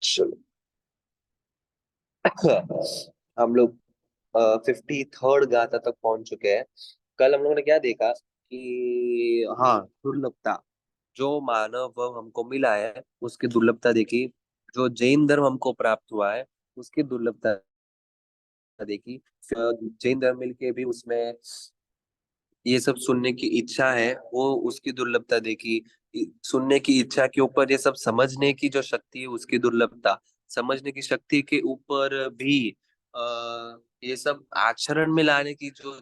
चलो। हम लोग 53rd गाथा तक पहुंच चुके हैं। कल हम लोगों ने क्या देखा कि हाँ, दुर्लभता जो मानव हमको मिला है उसकी दुर्लभता देखी। जो जैन धर्म हमको प्राप्त हुआ है उसकी दुर्लभता देखी। जैन धर्म मिलके भी उसमें ये सब सुनने की इच्छा है, वो उसकी दुर्लभता देखी। सुनने की इच्छा के ऊपर ये सब समझने की जो शक्ति है उसकी दुर्लभता, समझने की शक्ति के ऊपर भी ये सब आचरण में लाने की जो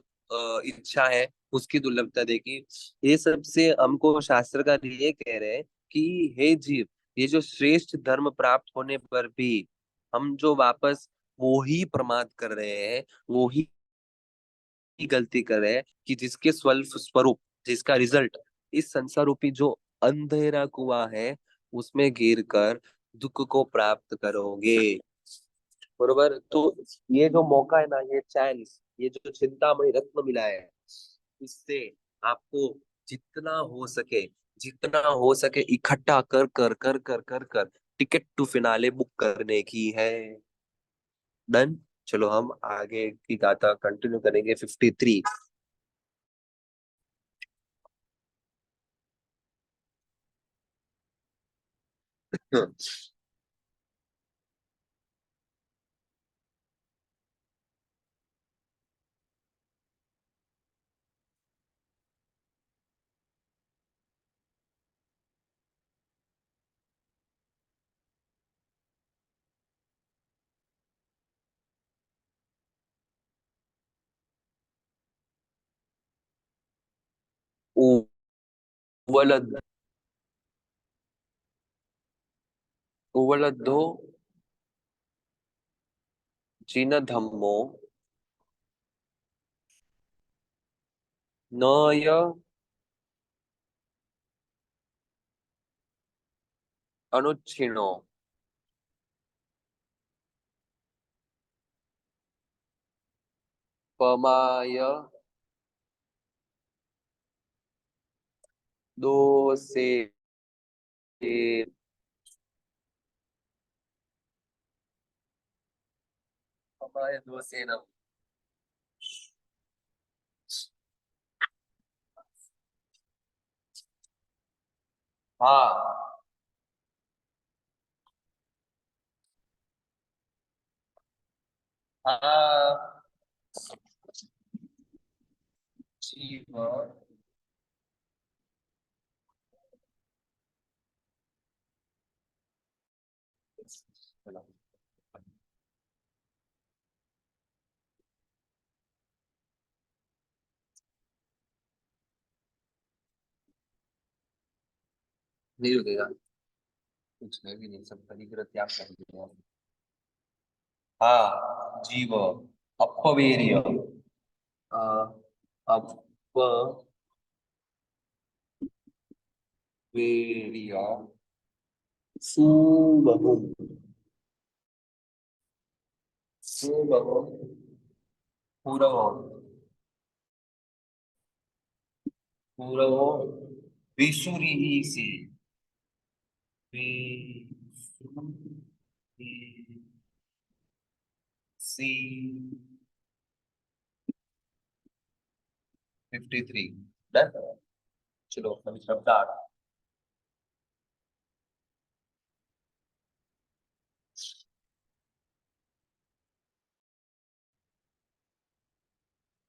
इच्छा है उसकी दुर्लभता देखी। ये सब से हमको शास्त्रकार ये कह रहे हैं कि हे जीव, ये जो श्रेष्ठ धर्म प्राप्त होने पर भी हम जो वापस वो ही प्रमाद कर रहे हैं, वो ही गलती कर रहे हैं कि जिसके स्वल्प स्वरूप, जिसका रिजल्ट इस संसार रूपी जो अंधेरा कुआं है उसमें गिर कर दुख को प्राप्त करोगे। बरोबर। तो ये जो मौका है ना, ये चांस, ये जो चिंतामणि रत्न मिला है, इससे आपको जितना हो सके, जितना हो सके इकट्ठा कर टिकट टू फिनाले बुक करने की है। डन। चलो हम आगे की गाथा कंटिन्यू करेंगे 53। उवलद उवलद्धो जिन धम्मो न य अनुच्छिणो पमाय दोषे पमाय दोषेन। हाँ। हाँ। जीव। नहीं रुकेगा, कुछ है भी नहीं, सब परिग्रह त्याग कर दिया। हाँ जीव अपवीर्य, अपवीर्य सुबहुम, सुबहुम पूरव, पूरव विसुरी से, विसुरी सी। 53। डन। चलो अभी शब्द आ रहा।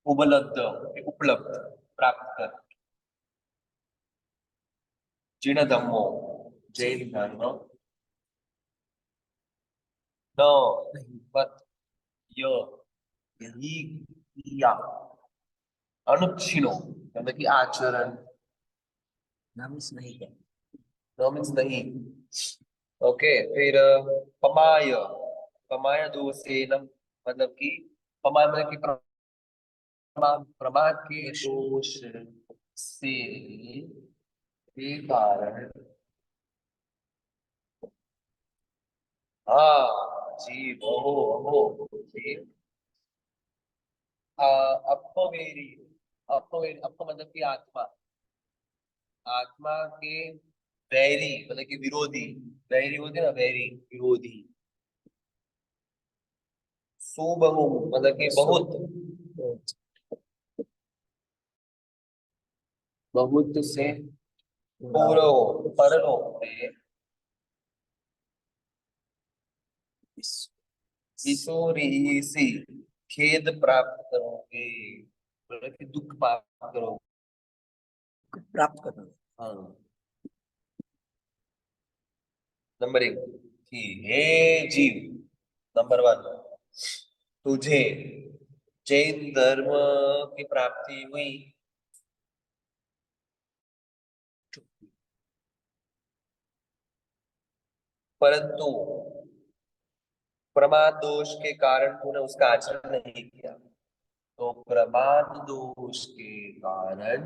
उपलब्ध, उपलब्ध, प्राप्त कर। जिन धम्मो, जैन धर्म। न नहीं, पत य ही या अनुच्छिनो मतलब कि आचरण। नामिस नहीं है, नामिस नहीं। ओके। फिर पमाय, पमाय दोषेनम मतलब कि पमाय मतलब कि प्रमाद के दोष से के कारण। हाँ जी, ओहो ओहो जी। अपवेरी, अपवेरी, अप मतलब कि आत्मा, आत्मा के वैरी मतलब कि विरोधी, वैरी होती है ना, वैरी विरोधी। सुबहु मतलब कि बहुत, बहुत से पूर्व परलोक में किशोरी सी खेद प्राप्त करोगे, मतलब कि दुख प्राप्त करोगे। प्राप्त करना, हाँ। नंबर एक कि हे जीव, नंबर वन, तुझे जैन धर्म की प्राप्ति हुई, परंतु प्रमाद दोष के कारण तूने उसका आचरण नहीं किया। तो प्रमाद दोष के कारण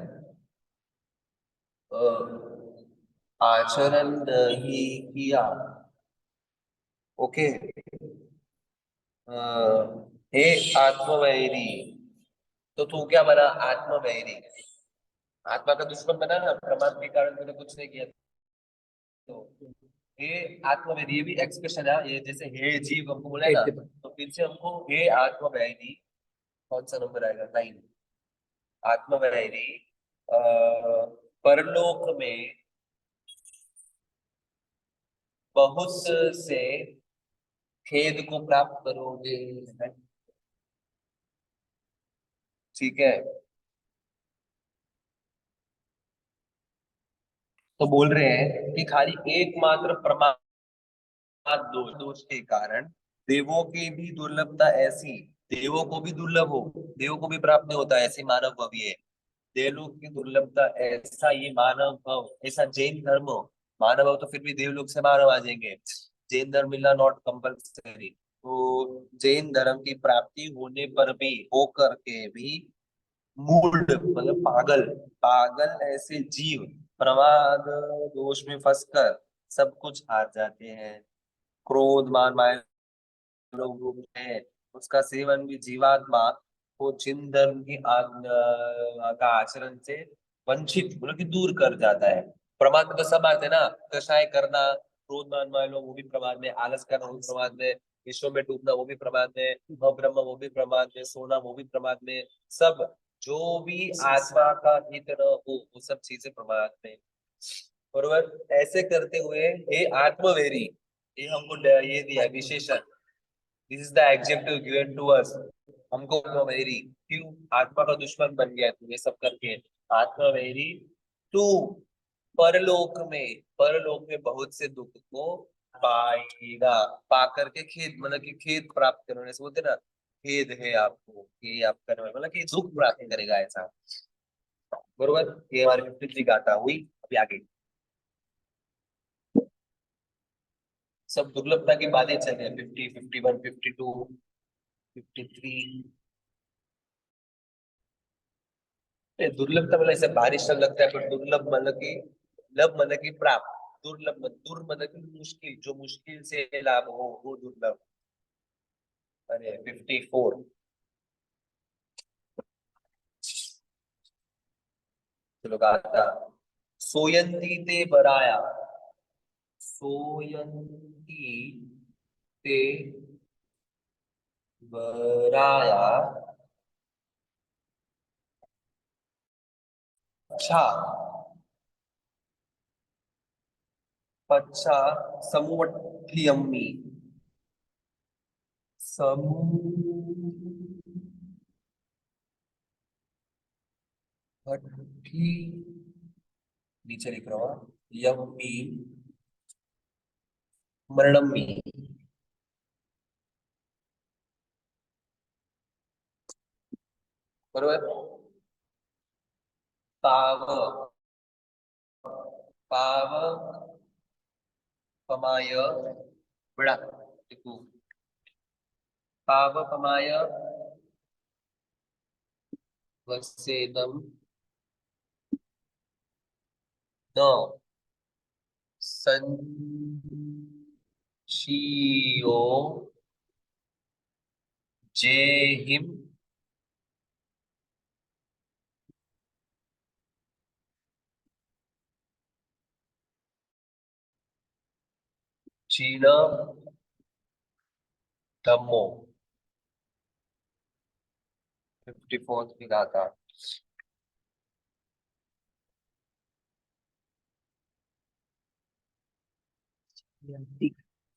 आचरण नहीं किया। ओके। हे आत्मवैरी, तो तू क्या बना? आत्मवैरी। आत्मा का दुश्मन बना ना, प्रमाद के कारण तूने कुछ नहीं किया। तो हे आत्मवैरी, ये भी एक्सप्रेशन है, ये जैसे हे जीव हमको बोला है ना, तो फिर से हमको हे आत्मवैरी, कौन सा नंबर आएगा? 9। आत्मवैरी परलोक में बहुत से खेद को प्राप्त करोगे। ठीक है। तो बोल रहे हैं कि खाली एकमात्र प्रमाद दोष दोष के कारण देवों की भी दुर्लभता ऐसी, देवों को भी दुर्लभ हो, देवों को भी प्राप्त नहीं होता, ऐसी मानव भाव ये है। देवलोक की दुर्लभता ऐसा ये मानव भाव, ऐसा जैन धर्म हो। मानव भाव तो फिर भी देवलोक से मानव आ जाएंगे, जैन धर्म मिलना नॉट कंपल्सरी। तो जैन धर्म की प्राप्ति होने पर भी, होकर के भी मूड मतलब पागल, पागल ऐसे जीव प्रमाद दोष में फंसकर सब कुछ हार जाते हैं। क्रोध मान माया लोग रूप है, उसका सेवन भी जीवात्मा को जिन धर्म की का आचरण से वंचित मतलब कि दूर कर जाता है। प्रमाद में तो सब आते हैं ना, कषाय करना, क्रोध मान माया लोग वो भी प्रमाद में, आलस करना वो भी प्रमाद में, विश्व में डूबना वो भी प्रमाद में, अब्रह्म वो भी प्रमाद में, सोना वो भी प्रमाद में, सब जो भी आत्मा का हित न हो वो सब चीजें प्रमाद में। बरोबर। ऐसे करते हुए हे आत्मवेरी, ये हमको ये दिया विशेषण, this is the adjective given to us. हमको आत्मवैरी क्यों? आत्मा का दुश्मन बन गया तू ये सब करके। आत्मवैरी तू परलोक में, परलोक में बहुत से दुख को पाएगा। पा करके खेद मतलब कि खेद प्राप्त करने से बोलते ना, खेद है आपको, ये आप करने वाले मतलब कि दुख प्राप्त करेगा ऐसा। बरोबर। ये हमारी 53 गाथा हुई। अभी आगे सब दुर्लभता की बातें चल रही है, 50, 51, 52, 53। दुर्लभता मतलब ऐसे बारिश सा लगता है, पर दुर्लभ मतलब कि, लब मतलब कि प्राप्त, दुर्लभ दुर मतलब कि मुश्किल, जो मुश्किल से लाभ हो वो दुर्लभ। अरे 54। चलो गाता। सोयंती ते बराया, सोयंती ते बराया, अच्छा, पच्छा समुवत्थियम्मि, समुवत्थि, नीचे लिख रहा हूँ, यम्मी मरणम्मि। बरोबर। पाव, पाव पमाय बड़ा टिकू, पाव पमाय वसेदम न संशीयो जेहिम क्षीण धम्मो 54th की गाथा।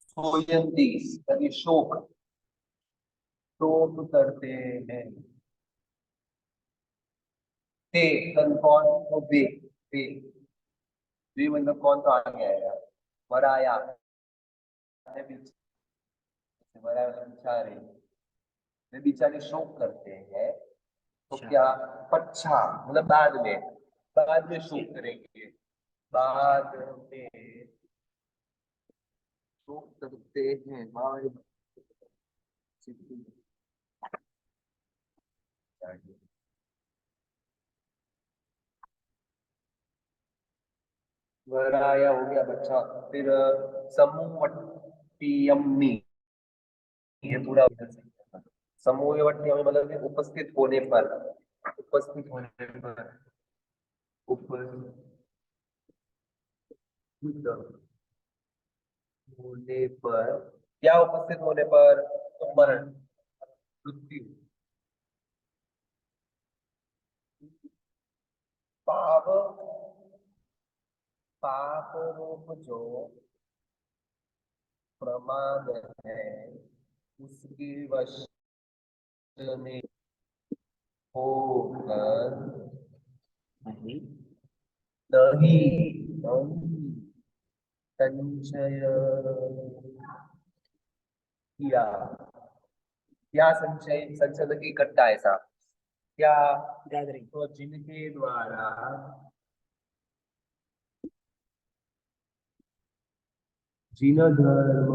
सोयंती यानी शोक, शोक करते हैं। ते कल कौन, तो वे मतलब कौन, तो आगे आएगा। वराया, वराया मतलब बेचारे, वे बेचारे शोक करते हैं। तो क्या, पच्छा मतलब बाद में शोक करेंगे, बाद में शोक करते हैं। वराया हो गया बच्चा। फिर समूहवट्टियम्मी, ये पूरा समूहवट्टियम्मी मतलब कि उपस्थित होने पर, उपस्थित होने पर, उपस्थित होने पर, क्या उपस्थित होने पर, तो मरण, मृत्यु। पाप, पाप रूप जो प्रमाद है, उसके वश में होकर नहीं, नहीं संचय किया। क्या संचय, संचय मतलब कि इकट्ठा ऐसा, क्या गैदरिंग, तो जिनके द्वारा जिन धर्म,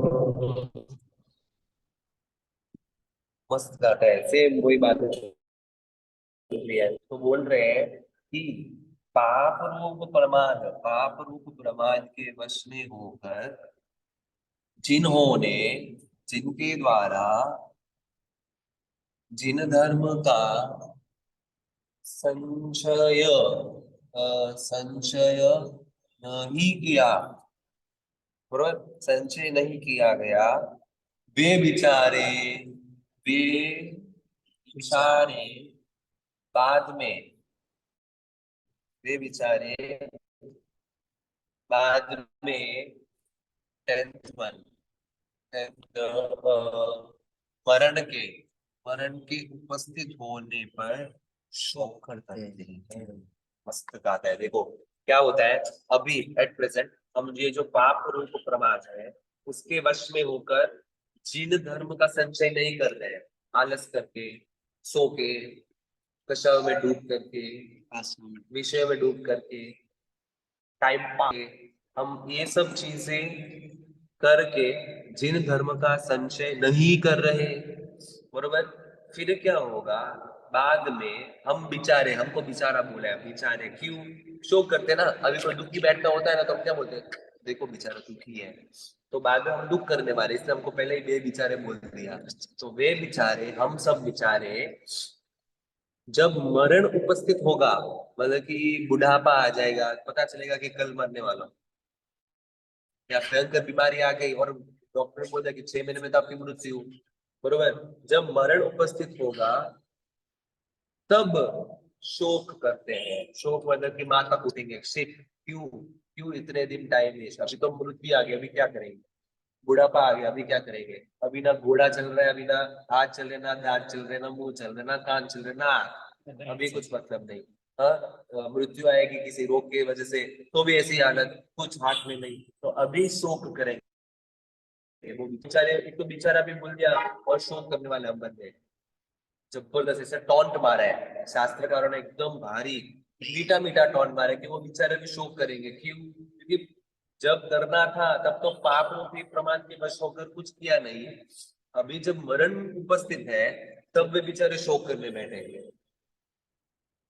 मस्त गाता है, सेम वही बात है। तो बोल रहे हैं कि पाप रूप प्रमाद के वश में होकर जिन्होंने, जिनके द्वारा जिन धर्म का संशय, संशय नहीं किया, बरोबर, संशय नहीं किया गया, वे बिचारे, वे बिचारे बाद में, वे बिचारे बाद में, 10th वन, मरण के, मरण के उपस्थित होने पर शोक करते हैं। मस्त गाता है। देखो क्या होता है, अभी एट प्रेजेंट हम ये जो पाप रूप प्रमाद है, उसके वश में होकर जिन धर्म का संचय नहीं कर रहे हैं, आलस करके, सो के, कषाय में डूब करके, विषय में डूब करके, टाइम पाके, हम ये सब चीजें करके जिन धर्म का संचय नहीं कर रहे, बरोबर, फिर क्या होगा, बाद में हम बेचारे, हमको बेचारा बोला है, बेचारे क्यों शोक करते हैं ना। अभी कोई दुखी बैठना होता है ना, तो हम क्या बोलते हैं, देखो बेचारा दुखी है, तो बाद में हम दुख करने वाले, इसलिए हमको पहले ही वे बेचारे बोल दिया। तो वे बेचारे, हम सब बेचारे, जब मरण उपस्थित होगा, मतलब कि बुढ़ापा आ जाएगा, पता चलेगा कि कल मरने वाला हूं, या भयंकर बीमारी आ गई और डॉक्टर बोल दिया कि 6 महीने में तो आपकी मृत्यु, बरोबर, जब मरण उपस्थित होगा तब शोक करते हैं। शोक मतलब कि माथा कूटेंगे, शिट, क्यों, क्यों इतने दिन टाइम वेस्ट, अभी तो मृत्यु आ गई, अभी क्या करेंगे, बुढ़ापा आ गया, अभी क्या करेंगे, अभी ना घोड़ा चल रहा है, अभी ना हाथ चल रहे, ना दांत चल रहे, ना मुंह चल रहे, ना कान चल रहे, ना, अभी कुछ मतलब नहीं। हाँ, मृत्यु आएगी किसी रोग की वजह से, तो भी ऐसी हालत, कुछ हाथ में नहीं, तो अभी शोक करेंगे। वो बेचारे, एक तो बेचारा भी भूल गया और शोक करने वाले हम बन गए। जबरदस्त ऐसे टॉन्ट मारा है शास्त्रकारों ने, एकदम भारी मीठा मीठा टॉन्ट मारा है कि वो बेचारे भी शोक करेंगे, क्यों, क्योंकि जब करना था तब तो पाप रूपी प्रमाण के वश होकर कुछ किया नहीं, अभी जब मरण उपस्थित है तब वे बेचारे शोक करने बैठेंगे,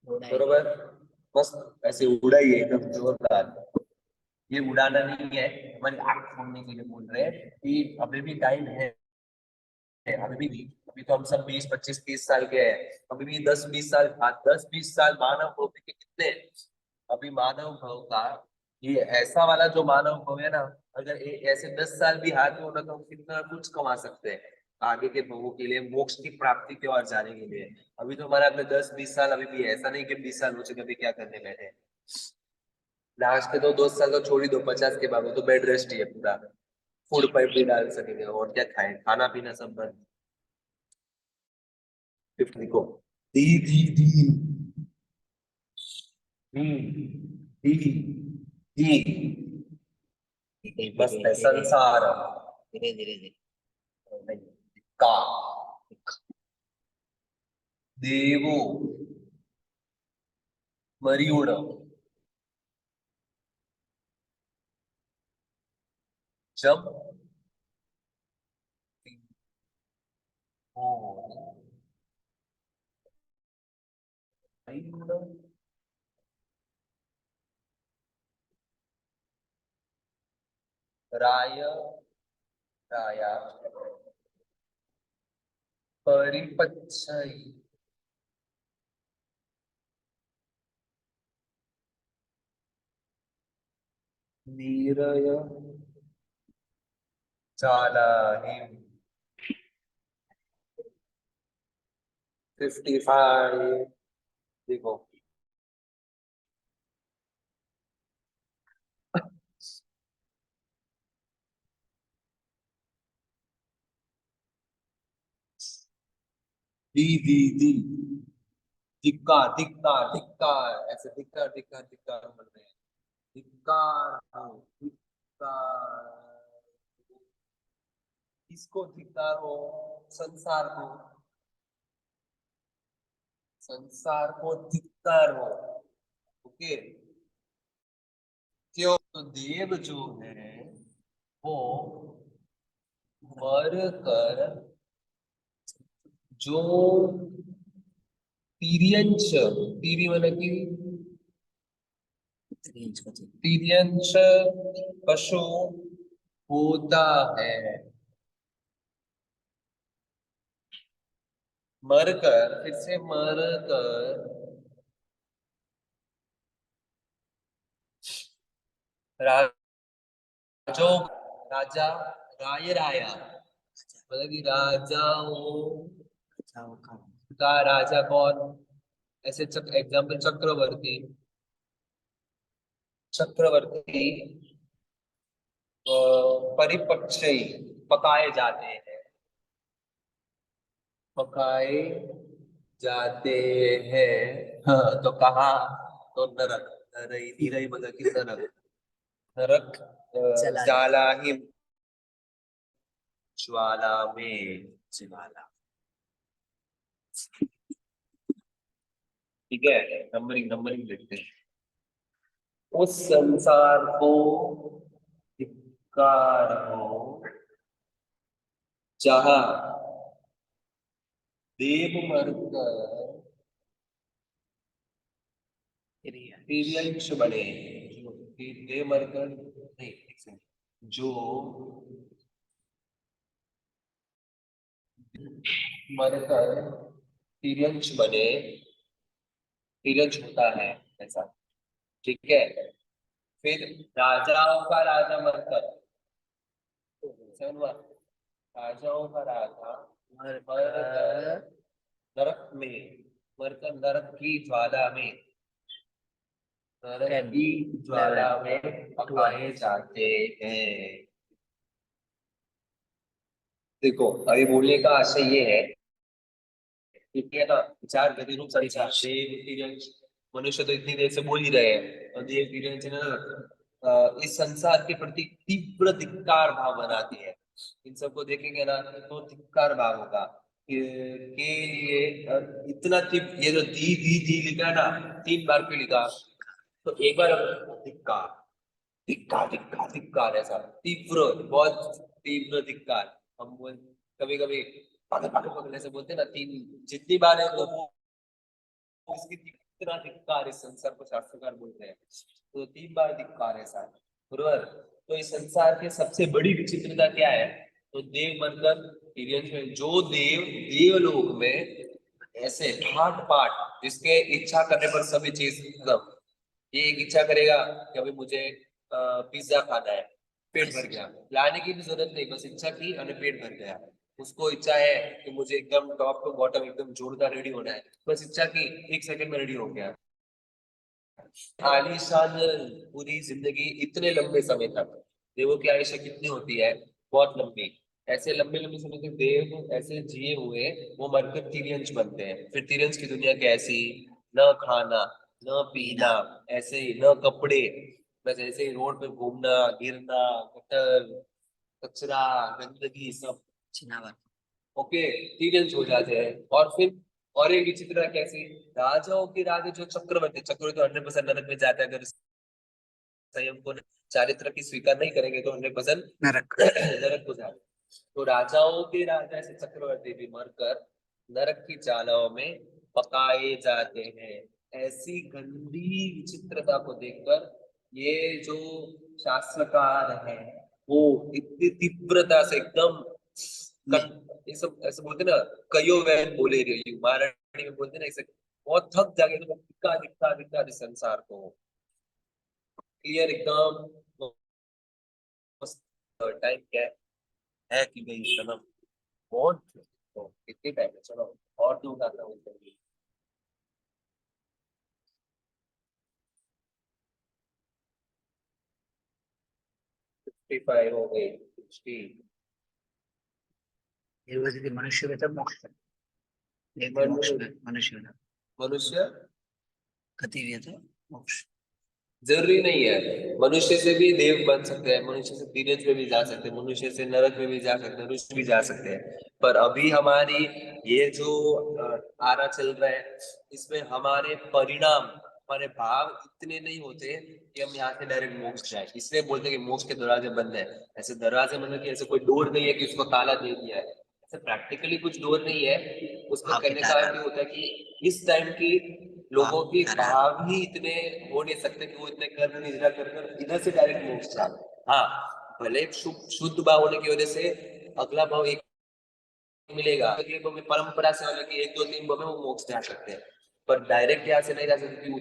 बरोबर। मस्त ऐसे उड़ाइए एकदम जोरदार। ये उड़ाना नहीं है, हमारी आंख खोलने के लिए बोल रहे हैं कि अभी भी टाइम है, अभी भी, अभी तो हम सब 20 25 30 साल के हैं, अभी भी 10 20 साल, 10 20 साल मानव भव के कितने हैं? अभी मानव भव का ये ऐसा वाला जो मानव हो है ना, अगर ऐसे 10 साल भी हाथ में होना तो हम कितना कुछ कमा सकते हैं आगे के भोगों के लिए, मोक्ष की प्राप्ति की ओर जाने के लिए। अभी तो हमारे अपने 10-20 साल अभी भी है, ऐसा नहीं कि 20 साल हो चुके अभी क्या करने बैठे हैं। लास्ट के तो 2 साल तो छोड़ ही दो, 50 के बाद वो तो बेड रेस्ट ही है पूरा। फूड पाइप भी डाल सकेंगे और क्या खाएं, खाना पीना सब बंद। 50 को दी दी दी दी दी दी धीरे मस्त है धीरे संसार। धीरे धीरे धीरे नहीं, का देवो मरियुड़ जब हो मरियुड़ राय राया परिपच्छयि नीरय चालाहि 55। देखो दी दी दी धिक्कार धिक्कार धिक्कार, ऐसे धिक्कार धिक्कार धिक्कार बोल रहे हैं। धिक्कार हो धिक्कार, किसको धिक्कार हो? संसार को, संसार को धिक्कार हो। ओके, क्यों? तो देव जो है वो मर कर जो तिर्यंश, तीरी मतलब कि तिर्यंश पशु होता है, मरकर फिर से मरकर राजो राजा राय राया मतलब कि राजाओं का राजा कौन? ऐसे एग्जाम्पल चक्रवर्ती, चक्रवर्ती परिपक्ष पकाए जाते हैं, पकाए जाते हैं। हाँ तो कहा, तो नरक, नरई निरई मतलब कि नरक, नरक जाला ही ज्वाला में, ज्वाला। ठीक है, नंबरिंग नंबरिंग लिखते हैं। उस संसार को धिक्कार हो जहाँ देव मरकर तिर्यंश बने, जो देव मरकर नहीं, एक सेकंड, जो मरकर तिर्यंश बने, तिर्यंश होता है ऐसा। ठीक है, फिर राजाओं का राजा मरकर, राजाओं का राजा मरकर नरक में, मरकर नरक की ज्वाला में, नरक की ज्वाला में पकाए जाते हैं। देखो अभी बोलने का आशय ये है, ठीक है ना, विचार गति रूप संचार देव तिर्यंश, मनुष्य तो इतनी देर से बोल ही रहे हैं, और देव तिर्यंश है ना, इस संसार के प्रति तीव्र धिक्कार भाव बनाती है। इन सबको देखेंगे ना तो धिक्कार भाव होगा के लिए इतना तीव्र, ये जो दी लिखा है ना, 3 बार क्यों लिखा? तो एक बार धिक्कार धिक्कार धिक्कार धिक्कार, ऐसा तीव्र, बहुत तीव्र धिक्कार। हम बोल कभी कभी पागल पागल पागल ऐसे बोलते हैं ना, 3 जितनी बार है तो वो इसकी कितना धिक्कार, इस संसार को शास्त्रकार बोलते हैं। तो 3 बार धिक्कार है ऐसा, बरोबर। तो इस संसार की सबसे बड़ी विचित्रता क्या है? तो देव बनकर तिर्यंश में, जो देव देवलोक में ऐसे ठाट पाट, जिसके इच्छा करने पर सभी चीज खत्म। ये एक इच्छा करेगा कि अभी मुझे पिज्जा खाना है, पेट भर गया, लाने की भी जरूरत नहीं, बस इच्छा की और पेट भर गया। उसको इच्छा है कि मुझे एकदम टॉप टू बॉटम एकदम जोरदार रेडी होना है, बस इच्छा की, 1 सेकंड में रेडी हो गया। आलीशान पूरी जिंदगी इतने लंबे समय तक, देवों की आयुष्य कितनी होती है, बहुत लंबी। ऐसे लंबे लंबे समय तक देव ऐसे जिए हुए, वो मरकर तिर्यंश बनते हैं। फिर तिर्यंश की दुनिया कैसी, न खाना, न पीना, ऐसे ही न कपड़े, बस ऐसे ही रोड पे घूमना, गिरना, गटर, कचरा, गंदगी सब छिनावर। ओके, तिर्यंश हो जाते हैं। और फिर और एक विचित्र कैसी, राजाओं के राजा जो चक्रवर्ती, चक्रवर्ती 100% नरक में जाता है, अगर संयम को चारित्र की स्वीकार नहीं करेंगे तो 100% नरक नरक को जाते। तो राजाओं के राजा ऐसे चक्रवर्ती भी मरकर नरक की ज्वालाओं में पकाए जाते हैं। ऐसी गंदी विचित्रता को देखकर ये जो शास्त्रकार है, वो इतनी तीव्रता से एकदम ये सब ऐसे बोलते ना, कयो वैन बोले रही महारानी में बोलते ना, ऐसे बहुत थक जागे तो दिखा दिखा दिखा दे संसार को, क्लियर एकदम टाइम क्या है कि भाई सनम बहुत, तो कितनी टाइम है, चलो और दूर आता हूँ। 55 हो गई, 60। निर्वचित मनुष्य में तब मोक्ष मनु- मनुष्य मनुष्य गति भी है तो मोक्ष जरूरी नहीं है, मनुष्य से भी देव बन सकते हैं, मनुष्य से तिरंज में भी जा सकते हैं, मनुष्य से नरक में भी जा सकते हैं, ऋषि भी जा सकते हैं। पर अभी हमारी ये जो आरा चल रहा है, इसमें हमारे परिणाम, हमारे भाव इतने नहीं होते कि हम यहाँ से डायरेक्ट मोक्ष जाए, इसलिए बोलते हैं कि मोक्ष के दरवाजे बंद है। ऐसे दरवाजे मतलब कि ऐसे कोई डोर नहीं है कि उसको ताला दे दिया है, ऐसे प्रैक्टिकली कुछ डोर नहीं है। उसमें करने का अर्थ ये होता है कि इस टाइम की लोगों के भाव ही इतने हो नहीं सकते कि वो इतने कर्म निद्रा कर कर इधर से डायरेक्ट मोक्ष जाए। हाँ, भले शुद्ध भाव होने की वजह से अगला भाव एक मिलेगा, अगले भाव में परंपरा से अलग 1 2 3 भाव में वो मोक्ष जा सकते हैं, पर डायरेक्ट यहाँ से नहीं जा सकते,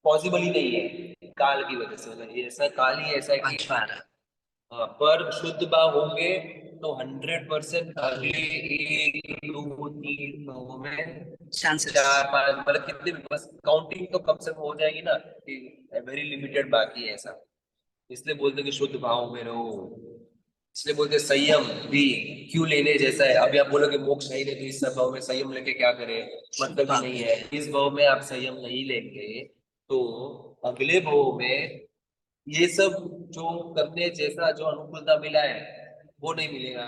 पॉसिबल ही नहीं है काल की वजह से। मतलब ये ऐसा काल ही ऐसा है कि पर शुद्ध भाव होंगे तो 100% अगले 1 2 3 भावों में चांसेस 4 5, मतलब कितने भी, बस काउंटिंग तो कम से कम हो जाएगी ना कि वेरी लिमिटेड बाकी है ऐसा। इसलिए बोलते हैं कि शुद्ध भाव में रहो, इसलिए बोलते हैं संयम भी क्यों लेने जैसा है। अभी आप बोलोगे मोक्ष नहीं लेते, इस सब भाव में संयम लेके क्या करें, मतलब ही नहीं है। इस भाव में आप संयम नहीं लेंगे तो अगले भाव में ये सब जो करने जैसा जो अनुकूलता मिला है वो नहीं मिलेगा।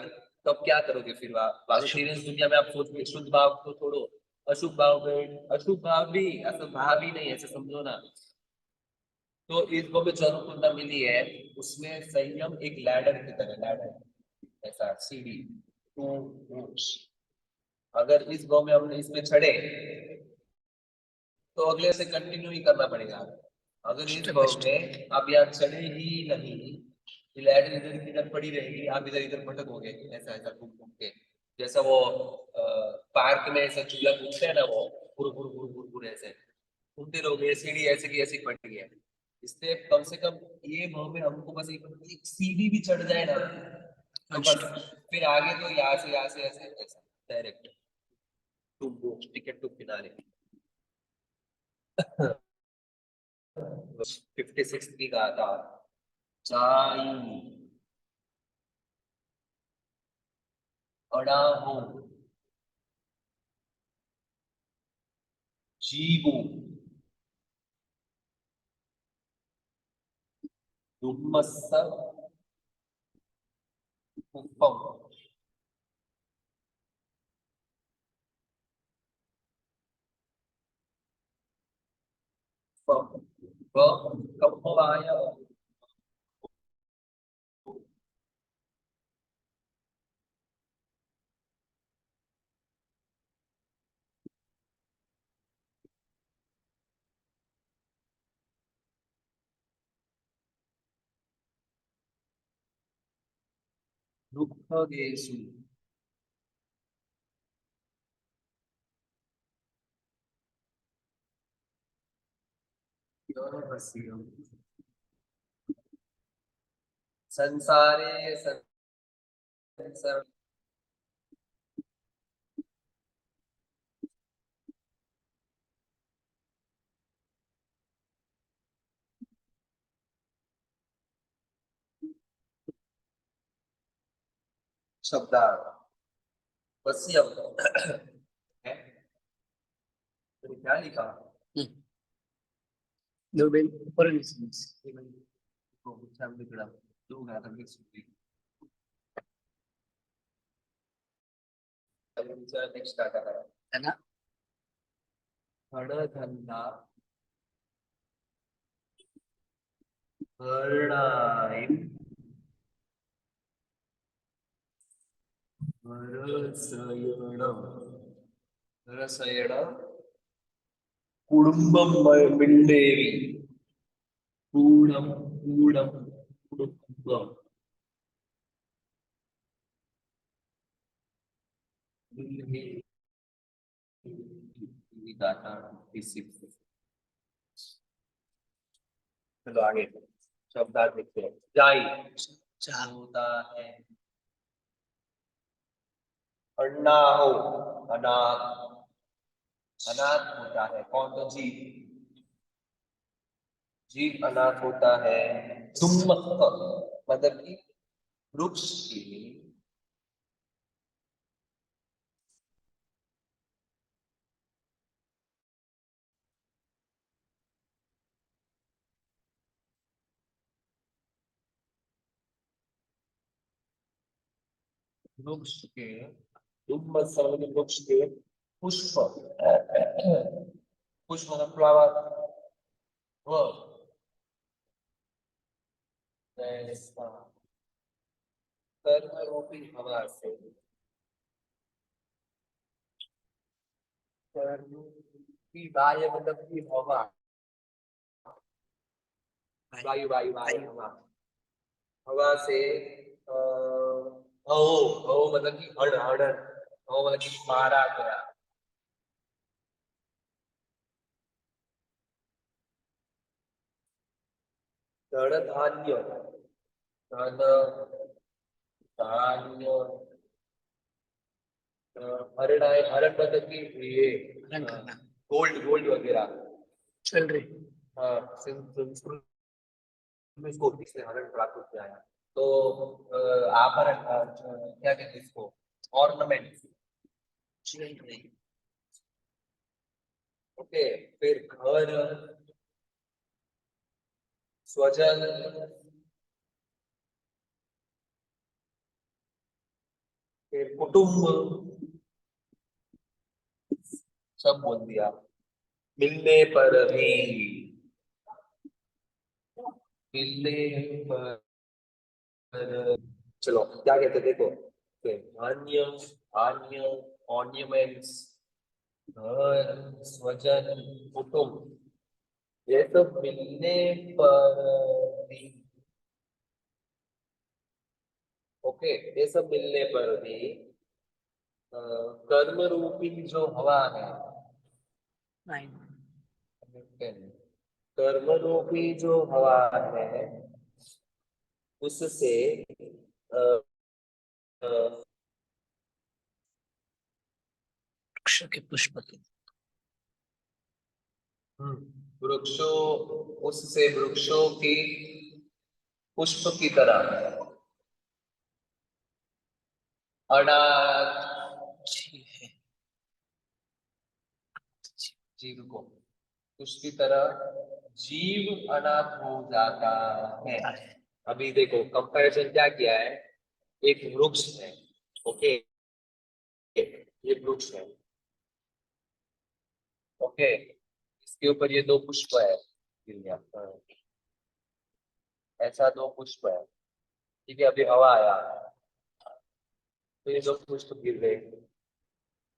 तो अब क्या करोगे फिर आप बाकी दुनिया में, आप सोच शुद्ध भाव को छोड़ो, अशुभ भाव में, अशुभ भाव भी अशुभ भाव ही नहीं ऐसे समझो ना। तो इस भाव में जो अनुकूलता मिली है उसमें संयम एक लैडर की तरह, लैडर ऐसा सीढ़ी, टू रूट्स। अगर इस भाव में हमने इसमें चढ़े तो अगले से कंटिन्यू ही करना पड़ेगा। अगर इस भाव में आप यहाँ चढ़े ही नहीं, लैडर इधर की इधर पड़ी रहेगी, आप इधर इधर भटकोगे, ऐसा ऐसा घूम घूम के, जैसा वो पार्क में ऐसा झूला घूमते हैं ना, वो गुर गुर गुर गुर गुर ऐसे घूमते रहोगे, सीढ़ी ऐसे की ऐसी पड़ी है। इसलिए कम से कम ये भाव में हमको बस एक सीढ़ी भी चढ़ जाए ना, तो बस फिर आगे तो यहाँ से ऐसे ऐसा डायरेक्ट टू टिकट टू किनारे। 56 की कहा था, चाई अड़ा हो जीवो दुम्मस्स पुष्पम कंपवाय दुःखदेषु संसारे संसार शब्दार्थ वश्यम है। तो क्या लिखा? दो बेन ऊपर नीचे। तो सब लिखा दो गया था मिक्स नेक्स्ट स्टार्ट करा है ना। हड़ धंधा हरणाय रसयणम रसयण कुडुम्बम मिंडेवी कूडम कूडम कुडुम्बम चलो आगे शब्दार्थ लिखते हैं। जाई चाह होता है अन्ना हो अनाथ अनाथ होता है कौन? तो जीव जीव अनाथ होता है। दुम्मक मतलब कि वृक्ष की वृक्ष के दुम्मक मतलब वृक्ष के पुष्प पुष्प मतलब फ्लावर वो जैसा कर्म रूपी हवा से कर्म की वायु मतलब की हवा वायु वायु वायु हवा हवा से मतलब कि हड़ हड़न मतलब कि मारा गया। धड़ धान्य धन धान्य हरण है हरण मतलब कि ये हरण करना। गोल्ड गोल्ड वगैरह ज्वेलरी। हाँ संस्कृत में इसको इसलिए हरण प्राप्त किया आया। तो आभरण क्या कहते हैं इसको? ऑर्नामेंट। ज्वेलरी। ओके फिर घर स्वजन फिर कुटुंब सब बोल दिया। मिलने पर भी मिलने पर चलो क्या कहते हैं देखो धान्य धान्य ऑर्नामेंट्स घर स्वजन कुटुंब ये सब मिलने पर भी ओके ये सब मिलने पर भी कर्म रूपी जो हवा है नाइन। कर्म रूपी जो हवा है उससे अ, अ, वृक्ष के पुष्प के। वृक्षों उससे वृक्षों की पुष्प की तरह अनाथ जी है। जीव को उसकी तरह जीव अनाथ हो जाता है। होता है। अभी देखो कंपैरिजन क्या किया है? एक वृक्ष है ओके ये वृक्ष है ओके इसके ऊपर ये दो पुष्प है ऐसा दो पुष्प है ठीक है। अभी हवा आया तो ये दो पुष्प गिर गए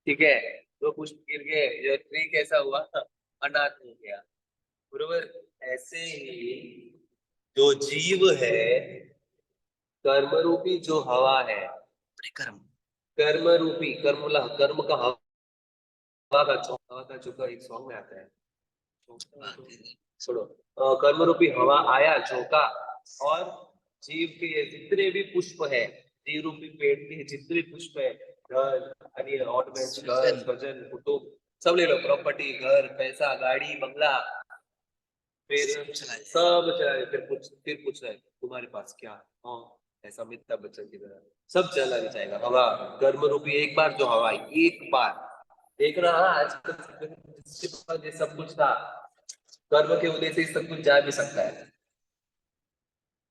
ठीक है। दो पुष्प गिर गए ये ट्री कैसा हुआ? अनाथ हो गया बरोबर। ऐसे ही जो जीव है कर्म रूपी जो हवा है परिक्रम। कर्म रूपी कर्म का हवा का झोंका एक सॉन्ग में आता है छोड़ो कर्म रूपी हवा आया झोंका और जीव के जितने भी पुष्प है, जीव रूपी पेड़ के जितने भी पुष्प है, घर, अन्य ऑर्नामेंट्स, घर, स्वजन, कुटुंब, सब ले लो, प्रॉपर्टी, घर, पैसा, गाड़ी, बंगला, फिर सब चला रहे, फिर पूछ रहे तुम्हारे पास क्या है? हाँ, ऐसा अमिताभ बच्चन की तरह सब चला नहीं जाएगा। हवा, कर्म रूपी एक बार जो हवा आई, एक बार देखना। आजकल जिसके पास ये सब कुछ था, कर्म के उदय से ही सब कुछ जा भी सकता है।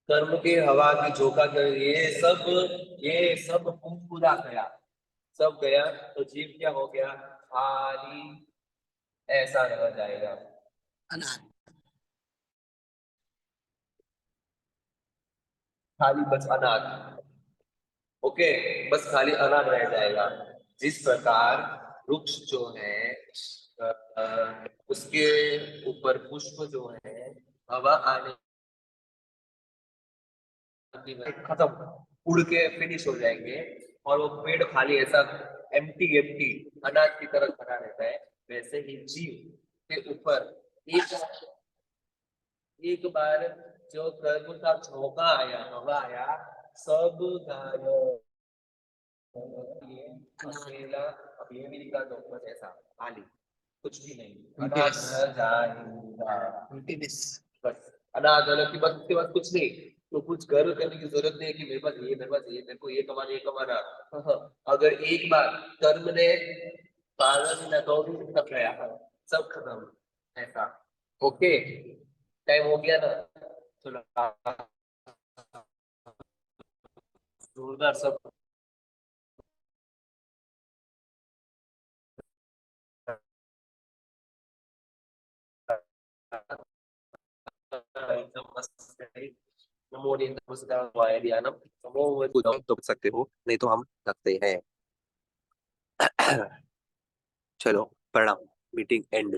कर्म के हवा की झोंका के ये सब पूरा गया, सब गया, तो जीव क्या हो गया? खाली ऐसा रह जाएगा, अनाथ। खाली बस अनाथ। ओके, बस खाली अनाथ रह जाएगा। जिस प्रकार वृक्ष जो है, उसके ऊपर पुष्प जो है, हवा आने की खत्म, उड़ के फिनिश हो जाएंगे, और वो पेड़ खाली ऐसा एम्प्टी एम्प्टी अनाज की तरह खड़ा रहता है। वैसे ही जीव के ऊपर एक एक बार जो कर्म का झोंका आया, हवा आया, सब गायब। ये अकेला, अब ये भी निकाल दो बस, ऐसा खाली, कुछ भी नहीं, अनाथ रह जाएगा। बस अनाथ होने की, बस उसके बाद कुछ नहीं। तो कुछ गर्व करने की जरूरत नहीं है कि मेरे पास ये, मेरे पास ये, मेरे को ये कमाना, ये कमाना। अगर एक बार कर्म ने पालन न तो भी सब गया, सब खत्म, ऐसा। ओके, टाइम हो गया ना, चलो जोरदार सब एकदम मस्त है। नमो नमस्कार ध्यानम, नमो बुद्धम, तो सकते हो, नहीं तो हम रखते हैं। चलो, प्रणाम, मीटिंग एंड।